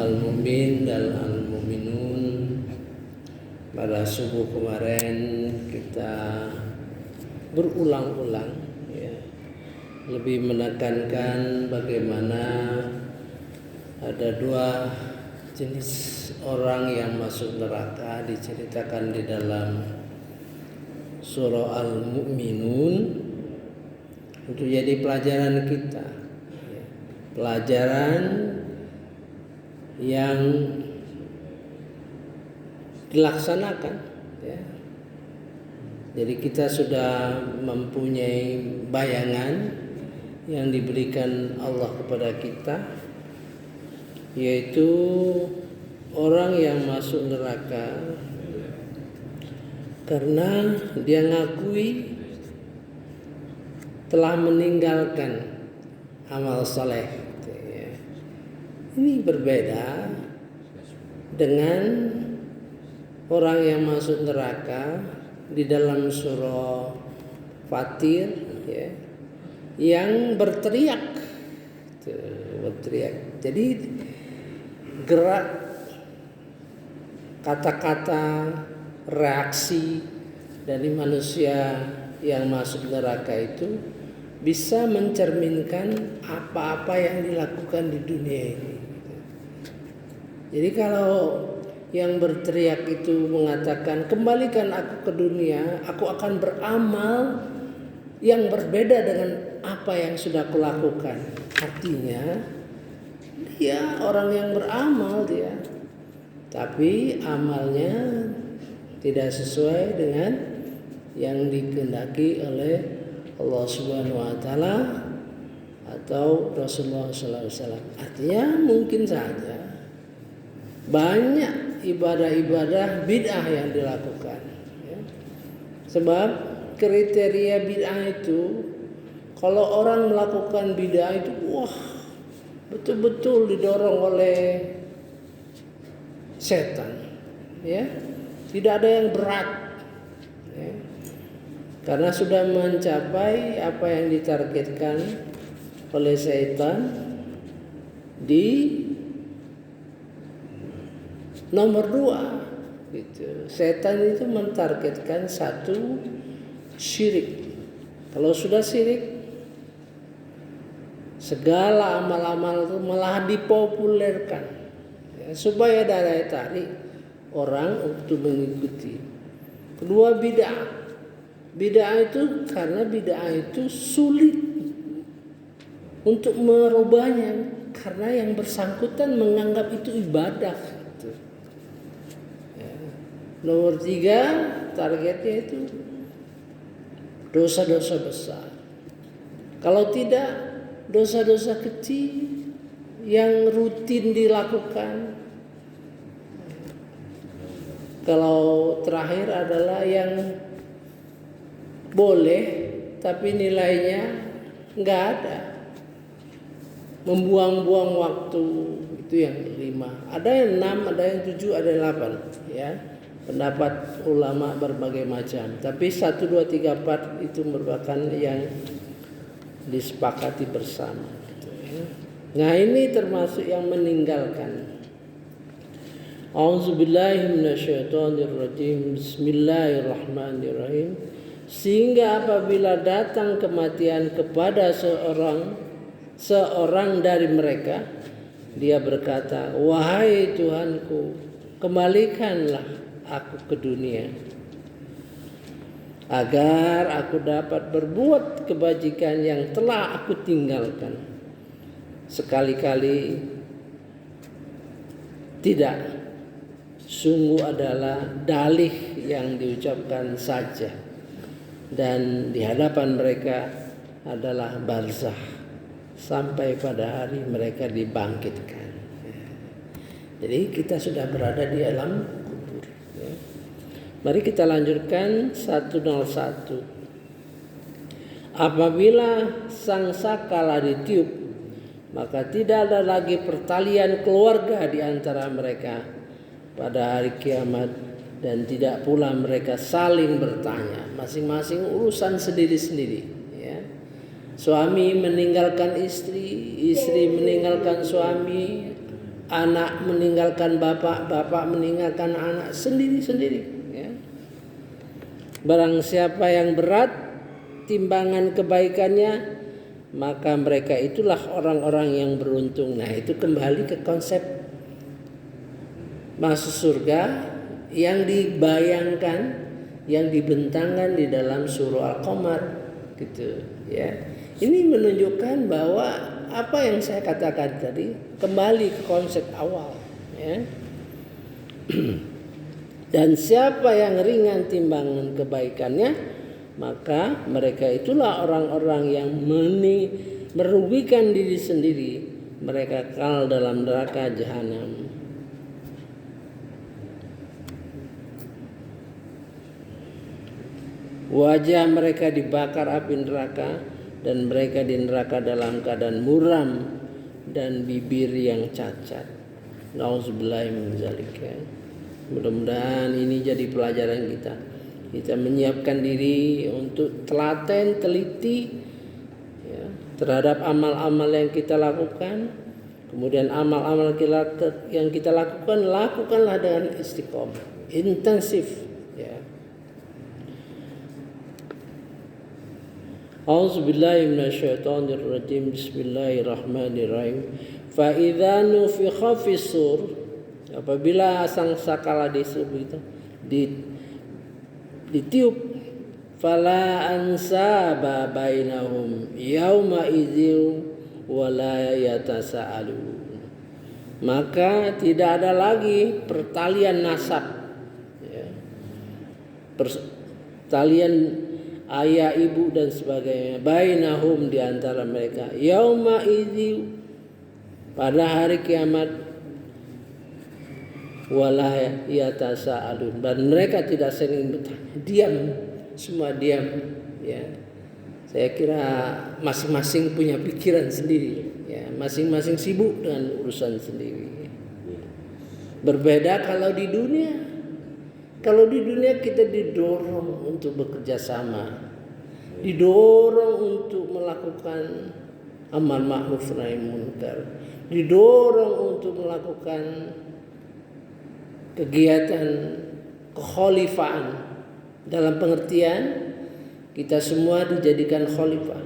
Al-Mu'min dan Al-Mu'minun. Pada subuh kemarin kita berulang-ulang lebih menekankan bagaimana ada dua jenis orang yang masuk neraka diceritakan di dalam surah Al-Mu'minun untuk jadi pelajaran kita, pelajaran yang dilaksanakan. Jadi kita sudah mempunyai bayangan yang diberikan Allah kepada kita, yaitu orang yang masuk neraka karena dia ngakui telah meninggalkan amal saleh. Ini berbeda dengan orang yang masuk neraka di dalam surah Fatir, yang berteriak. Jadi gerak, kata-kata, reaksi dari manusia yang masuk neraka itu bisa mencerminkan apa-apa yang dilakukan di dunia ini. Jadi kalau yang berteriak itu mengatakan kembalikan aku ke dunia, aku akan beramal yang berbeda dengan apa yang sudah aku lakukan. Artinya dia orang yang beramal dia, tapi amalnya tidak sesuai dengan yang dikehendaki oleh Allah Subhanahu wa taala atau Rasulullah sallallahu alaihi wasallam. Artinya mungkin saja banyak ibadah-ibadah bid'ah yang dilakukan. Sebab kriteria bid'ah itu, kalau orang melakukan bid'ah itu betul-betul didorong oleh setan, tidak ada yang berat, karena sudah mencapai apa yang ditargetkan oleh setan di nomor 2 gitu. Setan itu mentargetkan satu, syirik. Kalau sudah syirik, segala amal-amal itu malah dipopulerkan supaya daya tarik orang untuk mengikuti. Kedua, bid'ah. Bid'ah itu karena bid'ah itu sulit untuk merubahnya karena yang bersangkutan menganggap itu ibadah. Nomor 3, targetnya itu dosa-dosa besar. Kalau tidak, dosa-dosa kecil yang rutin dilakukan. Kalau terakhir adalah yang boleh tapi nilainya nggak ada, membuang-buang waktu, itu yang 5. Ada yang 6, ada yang 7, ada yang 8, pendapat ulama berbagai macam, tapi 1, 2, 3, 4 itu merupakan yang disepakati bersama. Nah, ini termasuk yang meninggalkan. A'udzubillahi minasyaitonirrajim. Bismillahirrahmanirrahim. Sehingga apabila datang kematian kepada seorang dari mereka, dia berkata, wahai Tuhanku, kembalikanlah aku ke dunia agar aku dapat berbuat kebajikan yang telah aku tinggalkan. Sekali-kali tidak, sungguh adalah dalih yang diucapkan saja, dan di hadapan mereka adalah barzah sampai pada hari mereka dibangkitkan. Jadi kita sudah berada di alam. Mari kita lanjutkan 101. Apabila sang sakala ditiup, maka tidak ada lagi pertalian keluarga di antara mereka pada hari kiamat, dan tidak pula mereka saling bertanya, masing-masing urusan sendiri-sendiri. Suami meninggalkan istri, istri meninggalkan suami, anak meninggalkan bapak, bapak meninggalkan anak, sendiri-sendiri ya. Barang siapa yang berat timbangan kebaikannya, maka mereka itulah orang-orang yang beruntung. Nah, itu kembali ke konsep masuk surga yang dibayangkan, yang dibentangkan di dalam surah Al-Qamar gitu ya. Ini menunjukkan bahwa apa yang saya katakan tadi kembali ke konsep awal ya. Dan siapa yang ringan timbangan kebaikannya, maka mereka itulah orang-orang yang merugikan diri sendiri. Mereka kekal dalam neraka jahanam. Wajah mereka dibakar api neraka, dan mereka di neraka dalam keadaan muram dan bibir yang cacat. Nauzubillahi min dzalik ya. Mudah-mudahan ini jadi pelajaran kita. Kita menyiapkan diri untuk telaten, teliti ya, terhadap amal-amal yang kita lakukan. Kemudian amal-amal yang kita lakukan, lakukanlah dengan istiqomah, intensif ya. A'udzubillahi minasyaitonirrajim. Bismillahirrahmanirrahim. Fa idza nufikha fis-sur, apabila sangkakala itu ditiup, fala ansaba bainahum yauma idzin wala yatasaalun, maka tidak ada lagi pertalian nasab ya. Pertalian ayah, ibu dan sebagainya, bainahum di antara mereka, yauma idzi, pada hari kiamat, wala yatasaalun, dan mereka tidak saling bertanya, diam, semua diam ya. Saya kira masing-masing punya pikiran sendiri ya, masing-masing sibuk dengan urusan sendiri. Berbeda kalau di dunia. Kalau di dunia kita didorong untuk bekerja sama, didorong untuk melakukan amal ma'ruf nahi munkar, didorong untuk melakukan kegiatan kekhalifaan, dalam pengertian kita semua dijadikan khalifah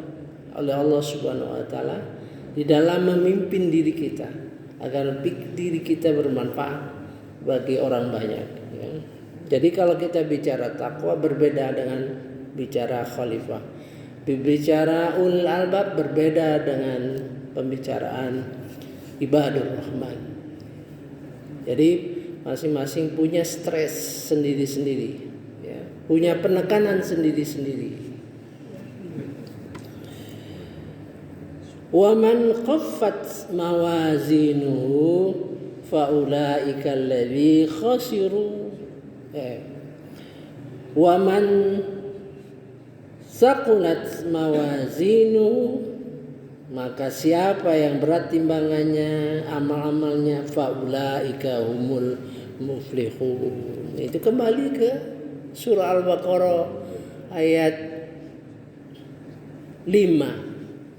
oleh Allah Subhanahu wa taala di dalam memimpin diri kita agar diri kita bermanfaat bagi orang banyak ya. Jadi kalau kita bicara takwa berbeda dengan bicara khalifah. Bicara ulul albab berbeda dengan pembicaraan ibadur rahman. Jadi masing-masing punya stres sendiri-sendiri ya, punya penekanan sendiri-sendiri. Wa man khaffat mawazinuhu fa ulaika allazi khasiru. Wa man saqulat mawazinu, maka siapa yang berat timbangannya, amal-amalnya, faulaika humul muflihun. Itu kembali ke surah Al-Baqarah ayat 5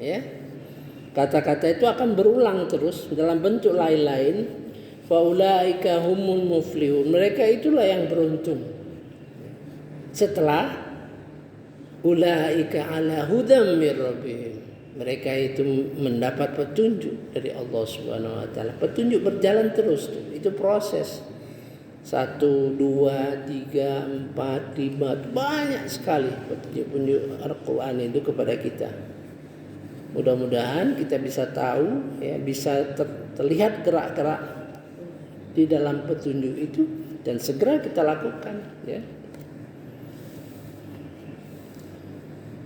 ya. Kata-kata itu akan berulang terus dalam bentuk lain-lain. Faulaika humul muflihun, mereka itulah yang beruntung. Setelah ulaika ala hudam mir rabbihim, mereka itu mendapat petunjuk dari Allah Subhanahu wa taala. Petunjuk berjalan terus tuh. Itu proses. 1, 2, 3, 4, 5, banyak sekali petunjuk Al-Qur'an itu kepada kita. Mudah-mudahan kita bisa tahu ya, bisa terlihat gerak-gerak di dalam petunjuk itu dan segera kita lakukan ya.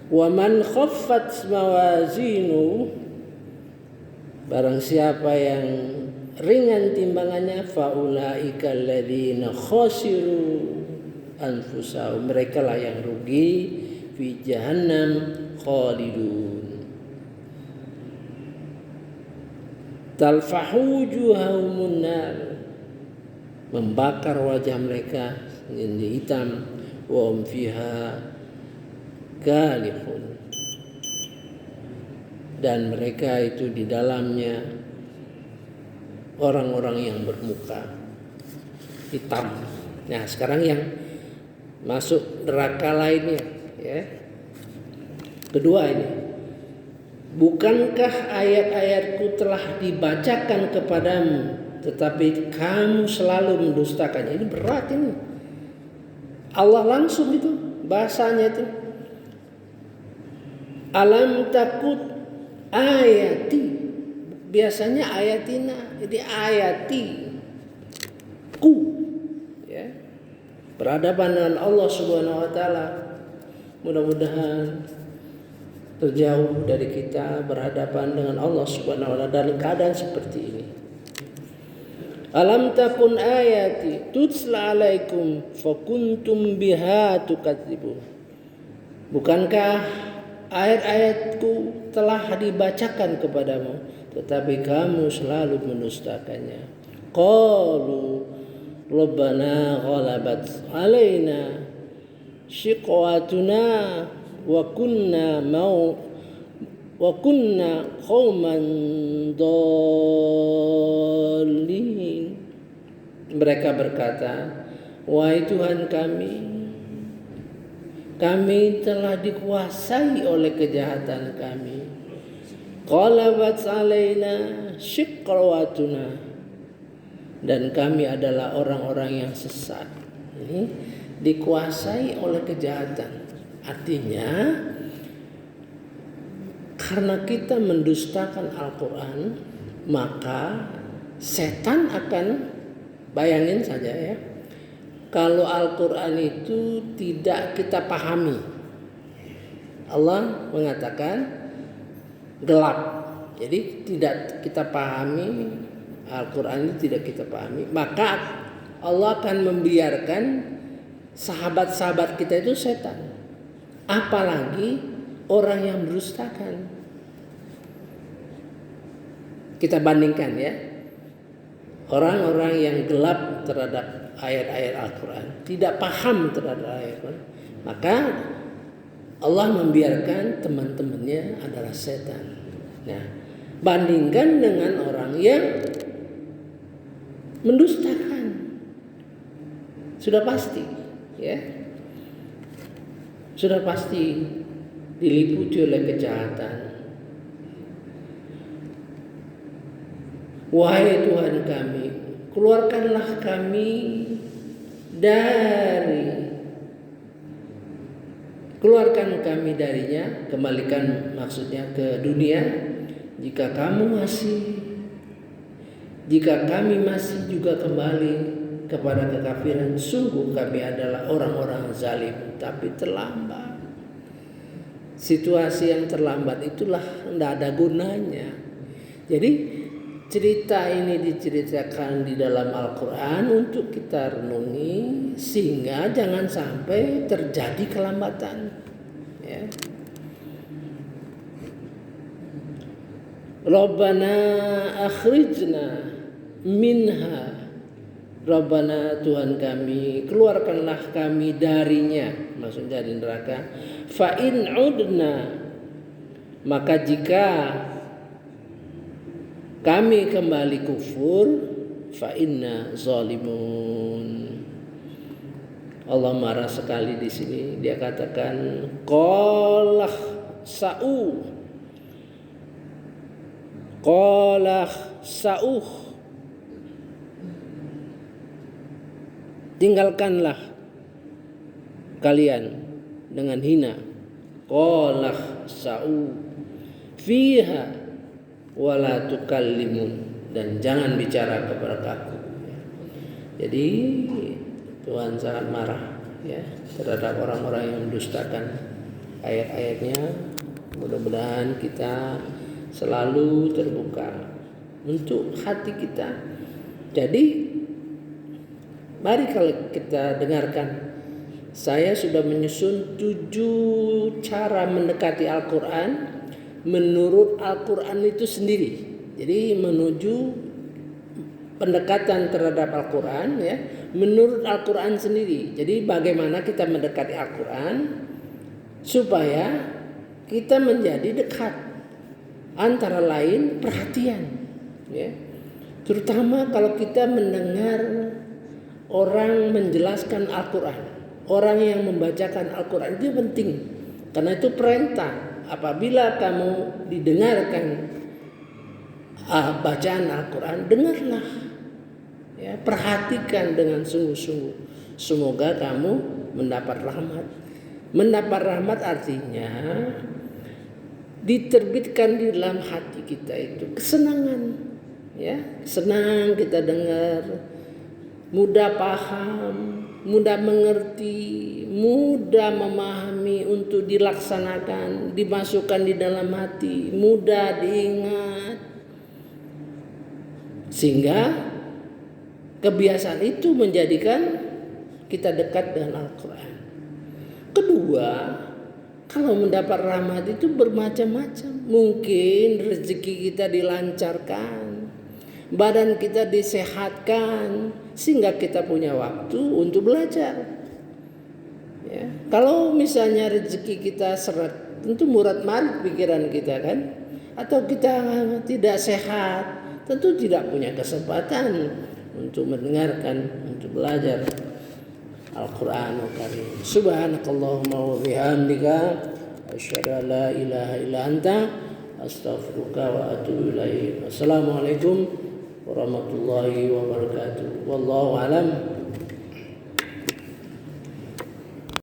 Wa man khaffat mawazinu, barang siapa yang ringan timbangannya, faulaika alladzina khasiru anfusahum, mereka lah yang rugi, fi jahannam khalidun talfahu wujuhahumun nar, membakar wajah mereka ini hitam, wa hum fiha kalihun, dan mereka itu di dalamnya orang-orang yang bermuka hitam. Nah, sekarang yang masuk neraka lainnya, ya. Kedua ini, bukankah ayat-ayatku telah dibacakan kepadamu, tetapi kamu selalu mendustakannya? Ini berat ini. Allah langsung itu bahasanya itu. Alam takut ayati. Biasanya ayatina, jadi ayati ku, ya. Berhadapan dengan Allah Subhanahu wa taala. Mudah-mudahan terjauh dari kita berhadapan dengan Allah Subhanahu wa taala dalam keadaan seperti ini. Alam takun ayati tutsla alaikum fakuntum biha tukadzibun. Bukankah ayat-ayatku telah dibacakan kepadamu, tetapi kamu selalu mendustakannya. Qalu rabbana ghalabat alaina shiqwatuna wa kunna qauman dallin. Mereka berkata, wahai Tuhan kami telah dikuasai oleh kejahatan kami. Qalabat alaina shiqwatuna, dan kami adalah orang-orang yang sesat. Ini dikuasai oleh kejahatan. Artinya karena kita mendustakan Al-Quran, maka setan akan, bayangin saja ya, kalau Al-Quran itu tidak kita pahami. Allah mengatakan gelap, jadi tidak kita pahami, Al-Quran itu tidak kita pahami, maka Allah akan membiarkan sahabat-sahabat kita itu setan. Apalagi orang yang mendustakan. Kita bandingkan ya, orang-orang yang gelap terhadap ayat-ayat Al-Quran, tidak paham terhadap ayat Al-Quran, maka Allah membiarkan teman-temannya adalah setan. Nah, bandingkan dengan orang yang mendustakan, sudah pasti ya, sudah pasti diliputi oleh kejahatan. Wahai Tuhan kami, keluarkanlah kami darinya, kembalikan maksudnya ke dunia, jika kami masih juga kembali kepada kekafiran, sungguh kami adalah orang-orang zalim. Tapi terlambat. Situasi yang terlambat itulah tidak ada gunanya. Jadi cerita ini diceritakan di dalam Al-Quran untuk kita renungi, sehingga jangan sampai terjadi kelambatan. Ya. Rabbana akhrijna minha. Rabbana, Tuhan kami, keluarkanlah kami darinya, maksudnya dari neraka. Fa in udna, maka jika kami kembali kufur, fa inna zalimun. Allah marah sekali di sini. Dia katakan qalah sa'uh, tinggalkanlah kalian dengan hina. Qalah sa'u fiha wala tukallimun, dan jangan bicara kepada aku. Jadi Tuhan sangat marah ya terhadap orang-orang yang mendustakan ayat-ayatnya. Mudah-mudahan kita selalu terbuka untuk hati kita. Jadi mari kalau kita dengarkan, saya sudah menyusun 7 cara mendekati Al-Quran menurut Al-Quran itu sendiri. Jadi menuju pendekatan terhadap Al-Quran ya, menurut Al-Quran sendiri. Jadi bagaimana kita mendekati Al-Quran supaya kita menjadi dekat. Antara lain perhatian ya. Terutama kalau kita mendengar orang menjelaskan Al-Quran, orang yang membacakan Al-Quran, itu penting. Karena itu perintah. Apabila kamu didengarkan bacaan Al-Quran, dengarlah, ya, perhatikan dengan sungguh-sungguh. Semoga kamu mendapat rahmat. Mendapat rahmat artinya diterbitkan di dalam hati kita itu kesenangan, ya, senang kita dengar, mudah paham, mudah mengerti, mudah memahami untuk dilaksanakan, dimasukkan di dalam hati, mudah diingat, sehingga kebiasaan itu menjadikan kita dekat dengan Al-Quran. Kedua, kalau mendapat rahmat itu bermacam-macam. Mungkin rezeki kita dilancarkan, badan kita disehatkan, sehingga kita punya waktu untuk belajar. Ya. Kalau misalnya rezeki kita seret, tentu murat-marit pikiran kita kan. Atau kita tidak sehat, tentu tidak punya kesempatan untuk mendengarkan, untuk belajar Al-Quranul Karim. Subhanakallahumma wa bihamdika asyhadu an la ilaha illa anta astaghfiruka wa atubu ilaik. Assalamualaikum warahmatullahi wabarakatuh. Wallahu alam.